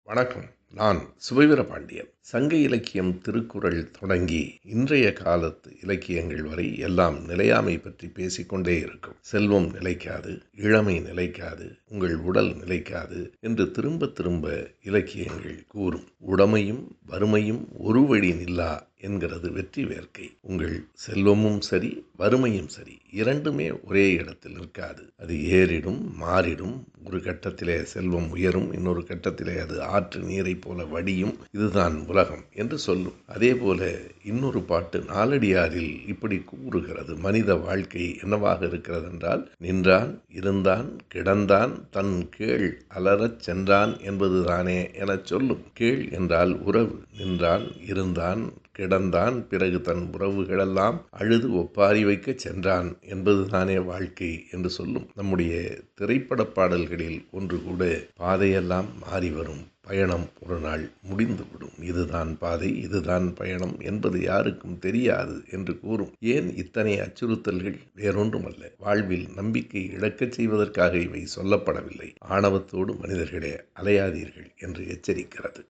வணக்கம். நான் சுபவீர பாண்டியன். சங்க இலக்கியம் திருக்குறள் தொடங்கி இன்றைய காலத்து இலக்கியங்கள் வரை எல்லாம் நிலையாமை பற்றி பேசிக்கொண்டே இருக்கும். செல்வம் நிலைக்காது, இளமை நிலைக்காது, உங்கள் உடல் நிலைக்காது என்று திரும்ப திரும்ப இலக்கியங்கள் கூறும். உடமையும் வறுமையும் ஒரு வழி நில்லா என்கிறது வெற்றி வேர்க்கை. உங்கள் செல்வமும் சரி, வறுமையும் சரி, இரண்டுமே ஒரே இடத்தில் நிற்காது. அது ஏறிடும், மாறிடும். ஒரு கட்டத்திலே செல்வம் உயரும், இன்னொரு கட்டத்திலே அது ஆற்று நீரை போல வடியும். இதுதான் உலகம் என்று சொல்லும். அதே போல இன்னொரு பாட்டு நாலடியாரில் இப்படி கூறுகிறது. மனித வாழ்க்கை என்னவாக இருக்கிறது என்றால், நின்றான், இருந்தான், கிடந்தான், தன் கேள் அலறச் சென்றான் என்பதுதானே எனச் சொல்லும். கேள் என்றால் உறவு. நின்றான், இருந்தான், கிடந்தான், பிறகு தன் உறவுகளெல்லாம் அழுது ஒப்பாரி வைக்க சென்றான் என்பதுதானே வாழ்க்கை என்று சொல்லும். நம்முடைய திரைப்பட பாடல்களில் ஒன்று கூட, பாதையெல்லாம் மாறி வரும், பயணம் ஒரு நாள் முடிந்துவிடும், இதுதான் பாதை, இதுதான் பயணம் என்பது யாருக்கும் தெரியாது என்று கூறும். ஏன் இத்தனை அச்சுறுத்தல்கள்? வேறொன்றுமல்ல, வாழ்வில் நம்பிக்கை இழக்கச் செய்வதற்காக இவை சொல்லப்படவில்லை. ஆணவத்தோடு மனிதர்களே அலையாதீர்கள் என்று எச்சரிக்கிறது.